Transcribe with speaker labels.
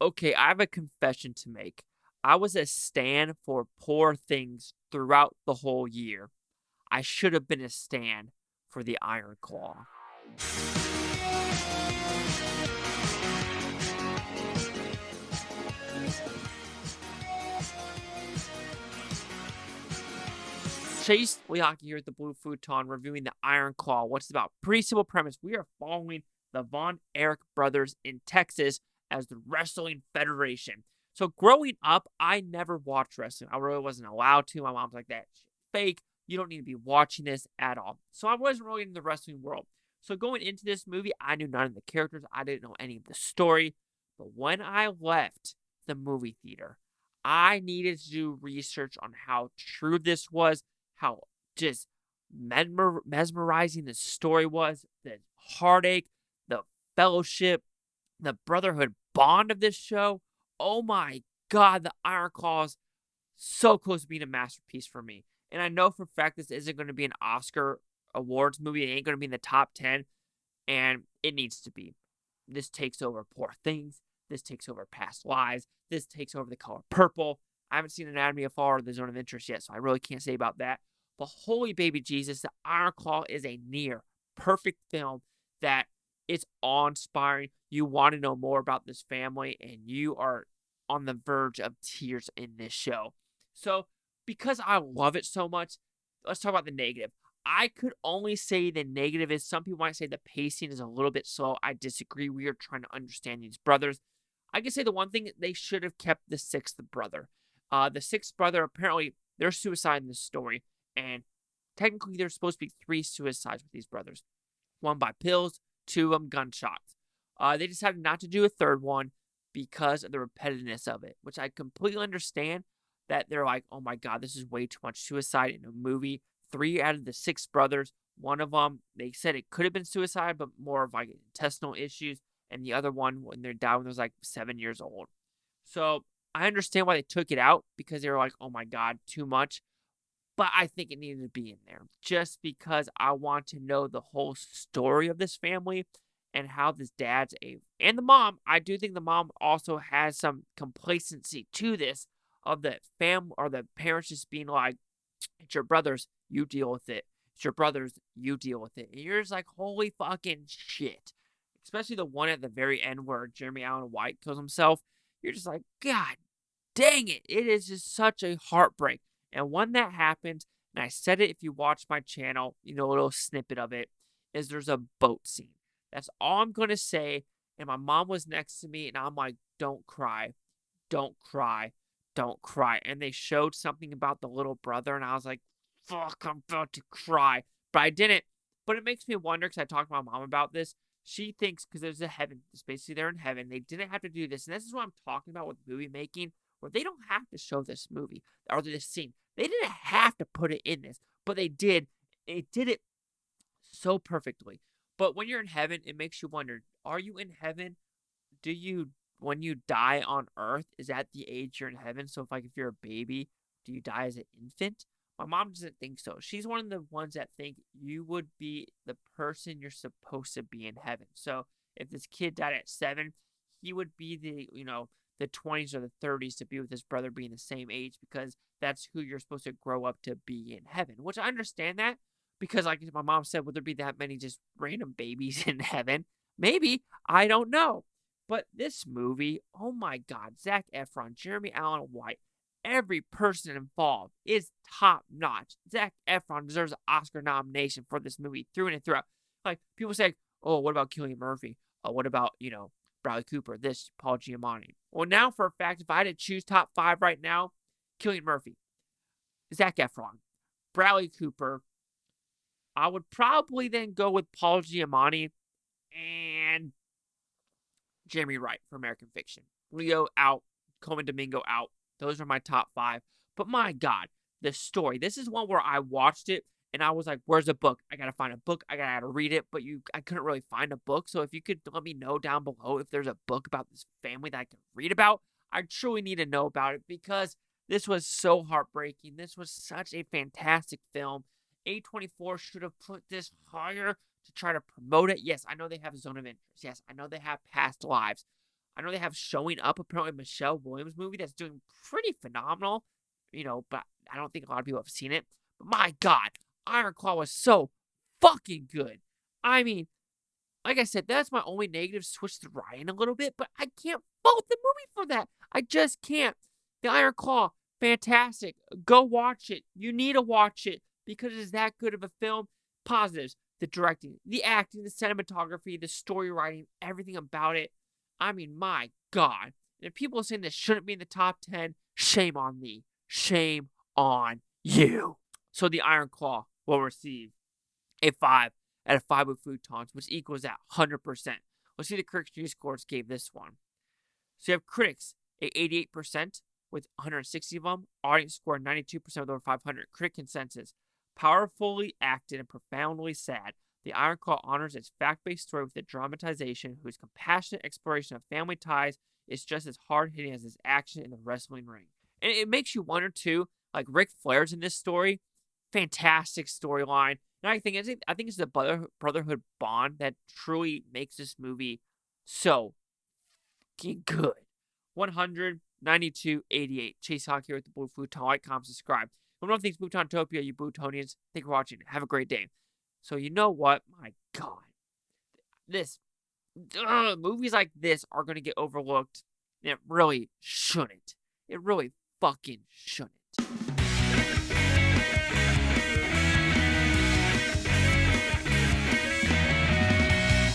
Speaker 1: Okay, I have a confession to make. I was a stan for Poor Things throughout the whole year. I should have been a stan for the Iron Claw. Chase Leaki here at the Blue Futon reviewing the Iron Claw. What's it about? Pretty simple premise. We are following the Von Erich brothers in Texas as the Wrestling Federation. So growing up, I never watched wrestling. I really wasn't allowed to. My mom's like, that fake. You don't need to be watching this at all. So I wasn't really in the wrestling world. So going into this movie, I knew none of the characters. I didn't know any of the story. But when I left the movie theater, I needed to do research on how true this was, how just mesmerizing the story was, the heartache, the fellowship, the brotherhood bond of this show. Oh my God, the Iron Claw is so close to being a masterpiece for me. And I know for a fact this isn't going to be an Oscar awards movie. It ain't going to be in the top 10, and it needs to be. This takes over Poor Things. This takes over Past Lives. This takes over The Color Purple. I haven't seen Anatomy of Fall or The Zone of Interest yet, so I really can't say about that. But holy baby Jesus, The Iron Claw is a near perfect film that it's awe-inspiring. You want to know more about this family, and you are on the verge of tears in this show. So, because I love it so much, let's talk about the negative. I could only say the negative is some people might say the pacing is a little bit slow. I disagree. We are trying to understand these brothers. I can say the one thing, they should have kept the sixth brother. The sixth brother, apparently, there's suicide in this story. And technically, there's supposed to be 3 suicides with these brothers. 1 by pills, 2 of them gunshots. They decided not to do a third one because of the repetitiveness of it, which I completely understand that they're like, oh my God, this is way too much suicide in a movie. 3 out of the 6 brothers, one of them, they said it could have been suicide, but more of like intestinal issues. And the other one, when they died when they was like 7 years old. So I understand why they took it out because they were like, oh my God, too much. But I think it needed to be in there just because I want to know the whole story of this family and how this dad's and the mom. I do think the mom also has some complacency to this of the family or the parents just being like, it's your brothers, you deal with it. It's your brothers, you deal with it. And you're just like, holy fucking shit. Especially the one at the very end where Jeremy Allen White kills himself. You're just like, God dang it. It is just such a heartbreak. And when that happens, and I said it if you watch my channel, you know, a little snippet of it, is there's a boat scene. That's all I'm going to say. And my mom was next to me, and I'm like, don't cry. Don't cry. Don't cry. And they showed something about the little brother, and I was like, fuck, I'm about to cry. But I didn't. But it makes me wonder, because I talked to my mom about this. She thinks, because there's a heaven, it's basically they're in heaven, they didn't have to do this. And this is what I'm talking about with movie making, where they don't have to show this movie or this scene. They didn't have to put it in this, but they did. It did it so perfectly. But when you're in heaven, it makes you wonder, are you in heaven? Do you, when you die on earth, is that the age you're in heaven? So if you're a baby, do you die as an infant? My mom doesn't think so. She's one of the ones that think you would be the person you're supposed to be in heaven. So if this kid died at 7, he would be the 20s or the 30s to be with his brother being the same age because that's who you're supposed to grow up to be in heaven, which I understand that because like my mom said, would there be that many just random babies in heaven? Maybe. I don't know. But this movie, oh my God, Zac Efron, Jeremy Allen White, every person involved is top notch. Zac Efron deserves an Oscar nomination for this movie through and throughout. Like people say, oh, what about Cillian Murphy? What about, Bradley Cooper, this, Paul Giamatti. Well, now for a fact, if I had to choose top 5 right now, Cillian Murphy, Zac Efron, Bradley Cooper, I would probably then go with Paul Giamatti and Jeremy Wright for American Fiction. Leo out, Coleman Domingo out. Those are my top 5. But my God, the story. This is one where I watched it and I was like, where's the book? I got to find a book. I got to read it. But I couldn't really find a book. So if you could let me know down below if there's a book about this family that I can read about, I truly need to know about it because this was so heartbreaking. This was such a fantastic film. A24 should have put this higher to try to promote it. Yes, I know they have Zone of Interest. Yes, I know they have Past Lives. I know they have Showing Up, apparently Michelle Williams movie that's doing pretty phenomenal, but I don't think a lot of people have seen it. But my God, Iron Claw was so fucking good. I mean, like I said, that's my only negative. Switch to Ryan a little bit, but I can't fault the movie for that. I just can't. The Iron Claw, fantastic. Go watch it. You need to watch it because it is that good of a film. Positives: the directing, the acting, the cinematography, the story writing, everything about it. I mean, my God. And if people are saying this shouldn't be in the top 10, shame on me. Shame on you. So the Iron Claw will receive a 5 out of 5 with futons, which equals that 100%. Let's see the critics' news scores gave this one. So you have critics at 88% with 160 of them. Audience score 92% with over 500. Critic consensus: powerfully acted and profoundly sad. The Iron Claw honors its fact-based story with a dramatization whose compassionate exploration of family ties is just as hard-hitting as its action in the wrestling ring. And it makes you wonder, too, like Ric Flair's in this story. Fantastic storyline. And I think it's the brotherhood bond that truly makes this movie so fucking good. 192.88. Chase Hawk here with the Blue Futon. Like, comment, subscribe. One of the things, Bhutontopia, you Bhutonians. Thank you for watching. Have a great day. So you know what? My God. Movies like this are going to get overlooked. And it really shouldn't. It really fucking shouldn't.